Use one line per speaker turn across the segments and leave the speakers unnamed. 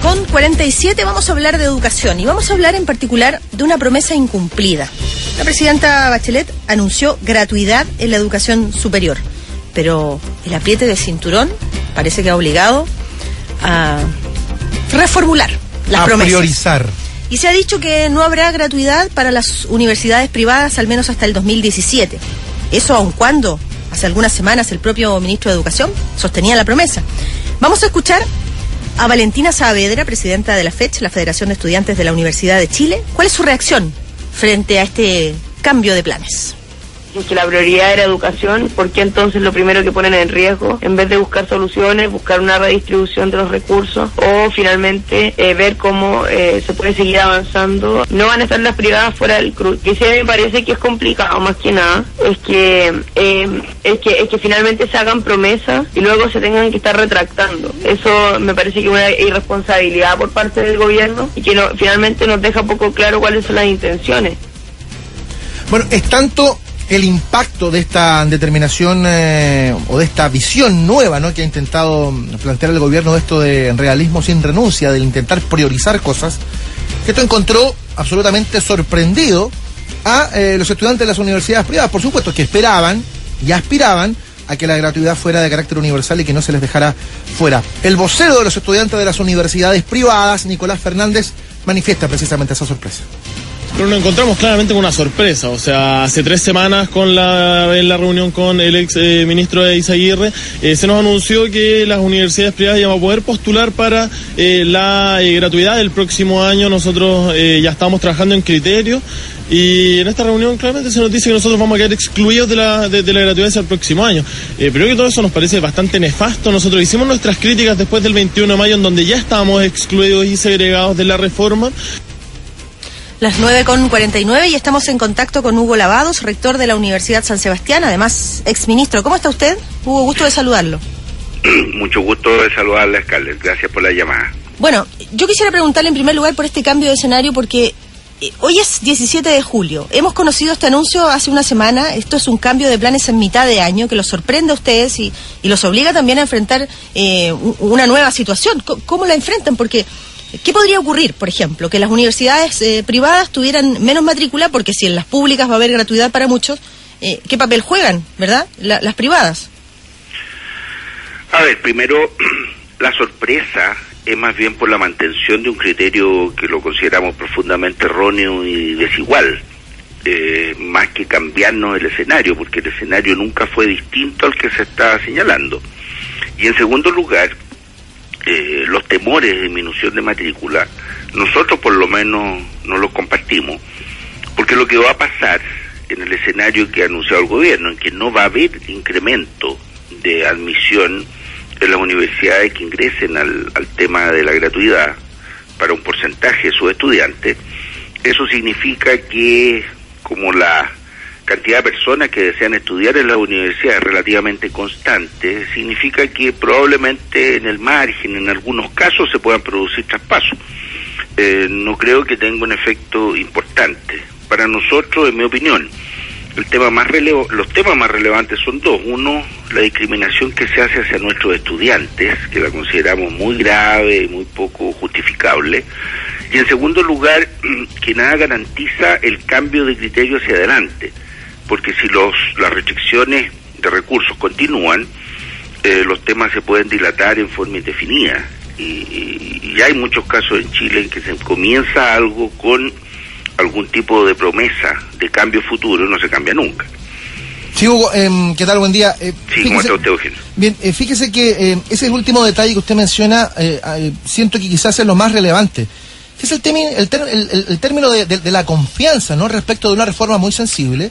9:47 vamos a hablar de educación y vamos a hablar en particular de una promesa incumplida. La presidenta Bachelet anunció gratuidad en la educación superior, pero el apriete de cinturón parece que ha obligado a reformular las promesas. A priorizar. Y se ha dicho que no habrá gratuidad para las universidades privadas al menos hasta el 2017. Eso aun cuando hace algunas semanas el propio ministro de Educación sostenía la promesa. Vamos a escuchar a Valentina Saavedra, presidenta de la FECH, la Federación de Estudiantes de la Universidad de Chile. ¿Cuál es su reacción frente a este cambio de planes?
Si que la prioridad era educación, ¿por qué entonces lo primero que ponen en riesgo, en vez de buscar soluciones, buscar una redistribución de los recursos o finalmente ver cómo se puede seguir avanzando? No van a estar las privadas fuera del CRUT, que sí me parece que es complicado más que nada, es que finalmente se hagan promesas y luego se tengan que estar retractando. Eso me parece que es una irresponsabilidad por parte del gobierno y que finalmente nos deja poco claro cuáles son las intenciones.
Bueno, es tanto el impacto de esta determinación o de esta visión nueva, ¿no?, que ha intentado plantear el gobierno, de esto de realismo sin renuncia, de intentar priorizar cosas, que esto encontró absolutamente sorprendido a los estudiantes de las universidades privadas, por supuesto, que esperaban y aspiraban a que la gratuidad fuera de carácter universal y que no se les dejara fuera. El vocero de los estudiantes de las universidades privadas, Nicolás Fernández, manifiesta precisamente esa sorpresa.
Pero nos encontramos claramente con una sorpresa. O sea, hace 3 semanas en la reunión con el ex ministro Eizaguirre, se nos anunció que las universidades privadas iban a poder postular para la gratuidad del próximo año. Nosotros ya estamos trabajando en criterios y en esta reunión claramente se nos dice que nosotros vamos a quedar excluidos de la gratuidad hacia el próximo año. Pero que todo eso nos parece bastante nefasto. Nosotros hicimos nuestras críticas después del 21 de mayo, en donde ya estábamos excluidos y segregados de la reforma.
Las 9:49 y estamos en contacto con Hugo Lavados, rector de la Universidad San Sebastián, además exministro. ¿Cómo está usted? Hugo, gusto de saludarlo.
Mucho gusto de saludarle, Scarlett. Gracias por la llamada.
Bueno, yo quisiera preguntarle en primer lugar por este cambio de escenario, porque hoy es 17 de julio. Hemos conocido este anuncio hace una semana. Esto es un cambio de planes en mitad de año que los sorprende a ustedes y los obliga también a enfrentar una nueva situación. ¿Cómo la enfrentan? Porque ¿qué podría ocurrir, por ejemplo? Que las universidades privadas tuvieran menos matrícula, porque si en las públicas va a haber gratuidad para muchos, ¿qué papel juegan, verdad, las privadas?
A ver, primero, la sorpresa es más bien por la mantención de un criterio que lo consideramos profundamente erróneo y desigual, más que cambiarnos el escenario, porque el escenario nunca fue distinto al que se está señalando. Y en segundo lugar, los temores de disminución de matrícula, nosotros por lo menos no los compartimos, porque lo que va a pasar en el escenario que ha anunciado el gobierno, en que no va a haber incremento de admisión en las universidades que ingresen al tema de la gratuidad para un porcentaje de sus estudiantes, eso significa que como la cantidad de personas que desean estudiar en la universidad es relativamente constante, significa que probablemente en el margen, en algunos casos, se puedan producir traspasos. No creo que tenga un efecto importante. Para nosotros, en mi opinión, los temas más relevantes son dos. Uno, la discriminación que se hace hacia nuestros estudiantes, que la consideramos muy grave y muy poco justificable. Y en segundo lugar, que nada garantiza el cambio de criterio hacia adelante. Porque si las restricciones de recursos continúan, los temas se pueden dilatar en forma indefinida. Y hay muchos casos en Chile en que se comienza algo con algún tipo de promesa de cambio futuro y no se cambia nunca.
Sí, Hugo, ¿qué tal? Buen día.
Sí, ¿cómo está usted, Eugenio?
Bien, fíjese que ese último detalle que usted menciona, siento que quizás es lo más relevante. Es el término de la confianza, ¿no?, respecto de una reforma muy sensible,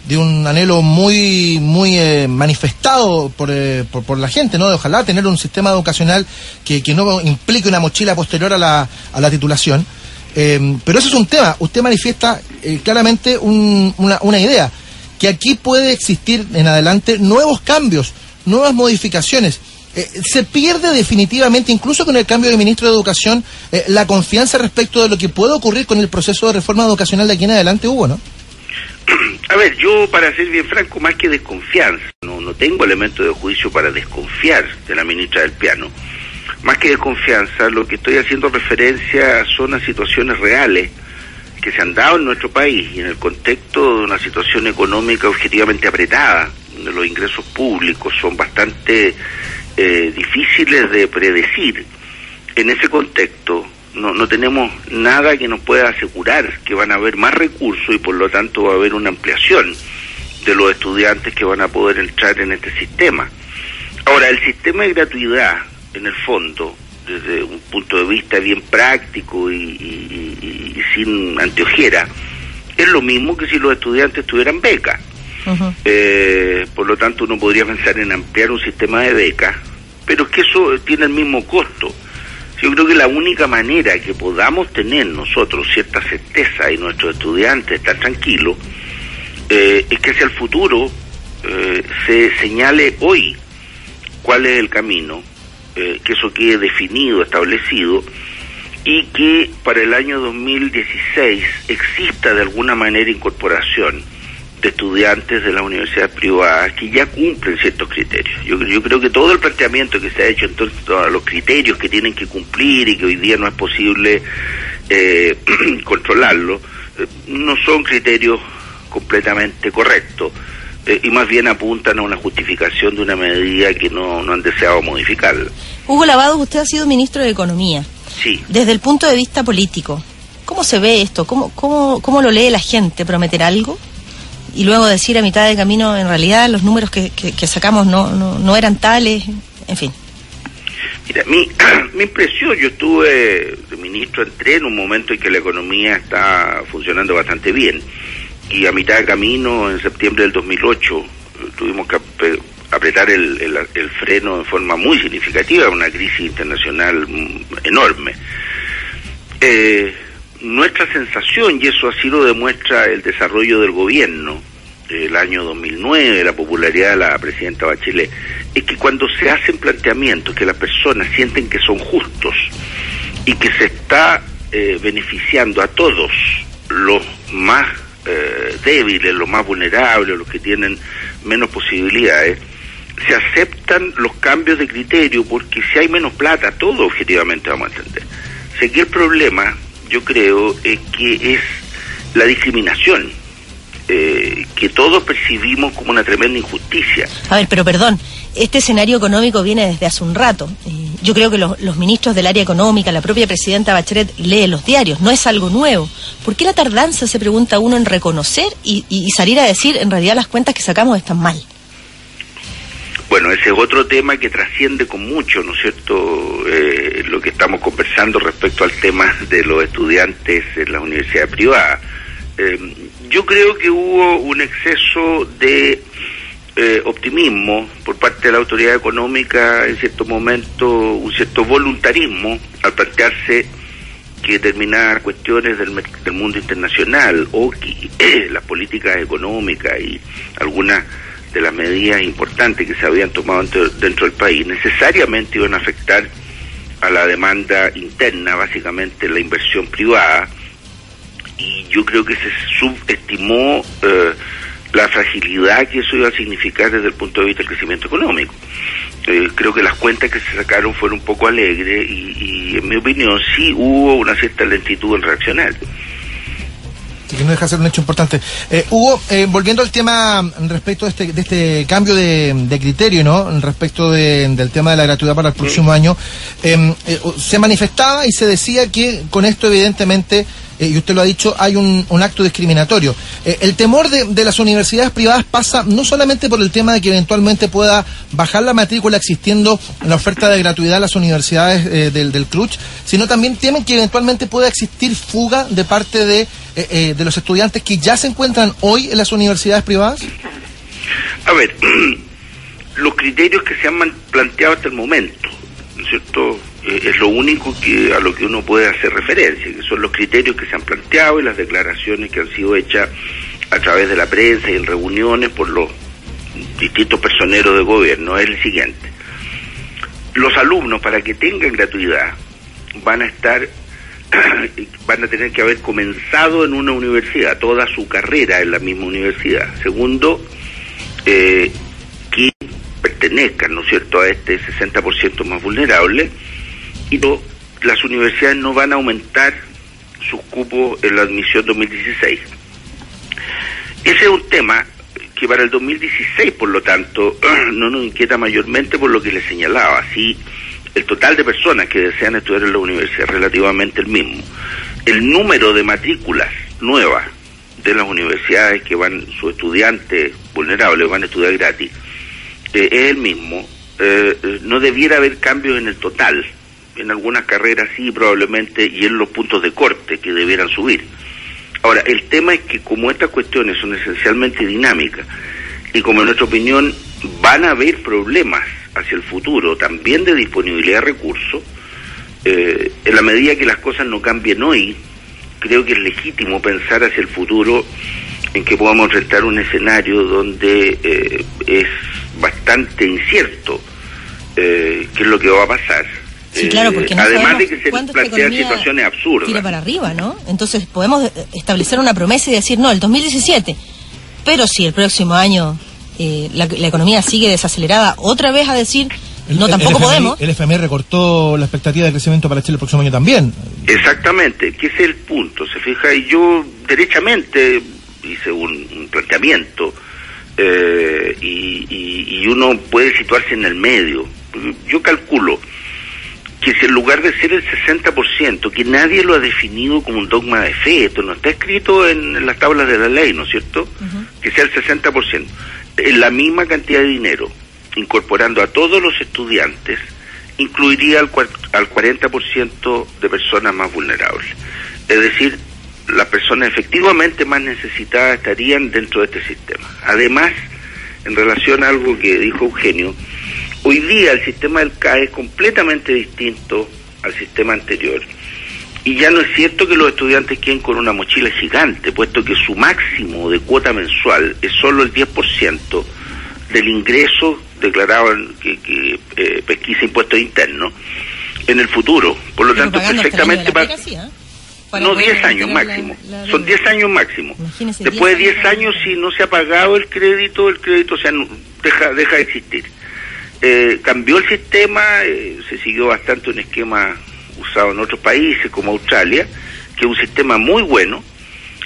de un anhelo muy manifestado por la gente, ¿no?, de ojalá tener un sistema educacional que no implique una mochila posterior a la titulación. Pero eso es un tema. Usted manifiesta claramente una idea, que aquí puede existir en adelante nuevos cambios, nuevas modificaciones. Se pierde definitivamente, incluso con el cambio de ministro de Educación, la confianza respecto de lo que puede ocurrir con el proceso de reforma educacional de aquí en adelante, Hugo, ¿no?
A ver, yo, para ser bien franco, más que desconfianza, no tengo elementos de juicio para desconfiar de la ministra del Piano. más que desconfianza, lo que estoy haciendo referencia son a situaciones reales que se han dado en nuestro país y en el contexto de una situación económica objetivamente apretada, donde los ingresos públicos son bastante difíciles de predecir. En ese contexto no tenemos nada que nos pueda asegurar que van a haber más recursos y por lo tanto va a haber una ampliación de los estudiantes que van a poder entrar en este sistema. Ahora, el sistema de gratuidad, en el fondo, desde un punto de vista bien práctico y sin anteojera, es lo mismo que si los estudiantes tuvieran becas. Uh-huh. Por lo tanto, uno podría pensar en ampliar un sistema de becas, pero es que eso tiene el mismo costo. Yo creo que la única manera que podamos tener nosotros cierta certeza y nuestros estudiantes estar tranquilos es que hacia el futuro se señale hoy cuál es el camino, que eso quede definido, establecido, y que para el año 2016 exista de alguna manera incorporación de estudiantes de las universidades privadas que ya cumplen ciertos criterios. Yo creo que todo el planteamiento que se ha hecho en torno a los criterios que tienen que cumplir y que hoy día no es posible controlarlo, no son criterios completamente correctos, y más bien apuntan a una justificación de una medida que no han deseado modificarla.
Hugo Lavados, usted ha sido ministro de Economía.
Sí.
Desde el punto de vista político, ¿cómo se ve esto? ¿Cómo lo lee la gente? ¿Prometer algo? Y luego decir a mitad de camino, en realidad los números que sacamos no eran tales, en fin.
Mira, mi impresión, yo estuve de ministro, entré en un momento en que la economía está funcionando bastante bien, y a mitad de camino, en septiembre del 2008, tuvimos que apretar el freno de forma muy significativa, una crisis internacional enorme. Nuestra sensación, y eso así lo demuestra el desarrollo del gobierno, el año 2009, la popularidad de la presidenta Bachelet, es que cuando se hacen planteamientos que las personas sienten que son justos y que se está beneficiando a todos, los más débiles, los más vulnerables, los que tienen menos posibilidades, se aceptan los cambios de criterio, porque si hay menos plata, todo objetivamente vamos a entender. O sea, que el problema, yo creo, es que es la discriminación, que todos percibimos como una tremenda injusticia.
A ver, pero perdón, este escenario económico viene desde hace un rato. Yo creo que los ministros del área económica, la propia presidenta Bachelet lee los diarios, no es algo nuevo. ¿Por qué la tardanza, se pregunta uno, en reconocer y salir a decir, en realidad las cuentas que sacamos están mal?
Bueno, ese es otro tema que trasciende con mucho, ¿no es cierto?, lo que estamos conversando respecto al tema de los estudiantes en las universidades privadas. Yo creo que hubo un exceso de optimismo por parte de la autoridad económica, en cierto momento un cierto voluntarismo al plantearse que determinadas cuestiones del mundo internacional o que las políticas económicas y algunas de las medidas importantes que se habían tomado dentro del país necesariamente iban a afectar a la demanda interna, básicamente la inversión privada, y yo creo que se subestimó la fragilidad que eso iba a significar desde el punto de vista del crecimiento económico. Creo que las cuentas que se sacaron fueron un poco alegres y en mi opinión sí hubo una cierta lentitud en reaccionar.
Que no deja de ser un hecho importante. Hugo, volviendo al tema respecto de este cambio de criterio, ¿no?, respecto del tema de la gratuidad para el próximo año, se manifestaba y se decía que con esto evidentemente, y usted lo ha dicho, hay un acto discriminatorio. El temor de las universidades privadas pasa no solamente por el tema de que eventualmente pueda bajar la matrícula existiendo la oferta de gratuidad a las universidades del CRUCH, sino también temen que eventualmente pueda existir fuga de parte de los estudiantes que ya se encuentran hoy en las universidades privadas.
A ver, los criterios que se han planteado hasta el momento, ¿no es cierto?, es lo único a lo que uno puede hacer referencia, que son los criterios que se han planteado y las declaraciones que han sido hechas a través de la prensa y en reuniones por los distintos personeros de gobierno. Es el siguiente: los alumnos, para que tengan gratuidad, van a tener que haber comenzado en una universidad, toda su carrera en la misma universidad. Segundo, que pertenezcan, ¿no es cierto?, a este 60% más vulnerable. y las universidades no van a aumentar sus cupos en la admisión 2016. Ese es un tema que para el 2016, por lo tanto, no nos inquieta mayormente por lo que les señalaba. Así, el total de personas que desean estudiar en la universidad es relativamente el mismo. El número de matrículas nuevas de las universidades que sus estudiantes vulnerables van a estudiar gratis es el mismo. No debiera haber cambios en el total. En algunas carreras sí, probablemente, y en los puntos de corte que debieran subir. Ahora, el tema es que como estas cuestiones son esencialmente dinámicas, y como en nuestra opinión van a haber problemas hacia el futuro, también de disponibilidad de recursos, en la medida que las cosas no cambien hoy, creo que es legítimo pensar hacia el futuro en que podamos enfrentar un escenario donde es bastante incierto qué es lo que va a pasar.
Sí, claro, porque no
además de que se
plantean
plantean situaciones absurdas.
Tira para arriba, ¿no? Entonces podemos establecer una promesa y decir, no, el 2017. Pero si el próximo año la economía sigue desacelerada, otra vez a decir, no, tampoco podemos.
El FMI recortó la expectativa de crecimiento para Chile el próximo año también.
Exactamente, que ese es el punto. Se fija, y yo derechamente hice un planteamiento y uno puede situarse en el medio. Yo calculo que si en lugar de ser el 60%, que nadie lo ha definido como un dogma de fe, esto no está escrito en las tablas de la ley, ¿no es cierto? Que sea el 60%, en la misma cantidad de dinero, incorporando a todos los estudiantes, incluiría al 40% de personas más vulnerables. Es decir, las personas efectivamente más necesitadas estarían dentro de este sistema. Además, en relación a algo que dijo Eugenio, hoy día el sistema del CAE es completamente distinto al sistema anterior. Y ya no es cierto que los estudiantes queden con una mochila gigante, puesto que su máximo de cuota mensual es solo el 10% del ingreso declarado que pesquisa impuestos internos en el futuro. Por lo tanto, perfectamente no, 10 años máximo. Son 10 años máximo. Después de 10 años, si no se ha pagado el crédito deja de existir. Cambió el sistema, se siguió bastante un esquema usado en otros países como Australia, que es un sistema muy bueno.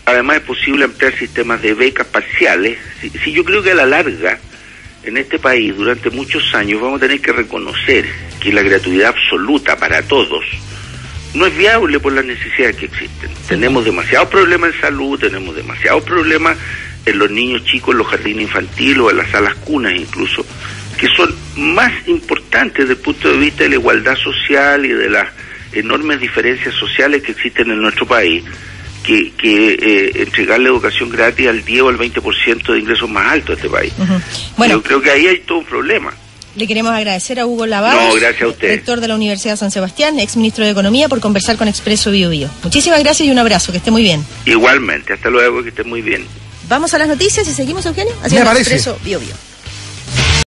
Además es posible ampliar sistemas de becas parciales. Si yo creo que a la larga, en este país, durante muchos años, vamos a tener que reconocer que la gratuidad absoluta para todos no es viable por las necesidades que existen. Tenemos demasiados problemas en salud, tenemos demasiados problemas en los niños chicos, en los jardines infantiles o en las salas cunas incluso, que son más importantes desde el punto de vista de la igualdad social y de las enormes diferencias sociales que existen en nuestro país, que entregarle educación gratis al 10 o al 20% de ingresos más altos a este país. Bueno, yo creo que ahí hay todo un problema.
Le queremos agradecer a Hugo Lavares,
gracias a usted,
rector de la Universidad de San Sebastián, ex ministro de Economía, por conversar con Expreso Bio Bio. Muchísimas gracias y un abrazo, que esté muy bien.
Igualmente, hasta luego, que esté muy bien.
Vamos a las noticias y seguimos, Eugenio, haciendo Expreso Bio Bio.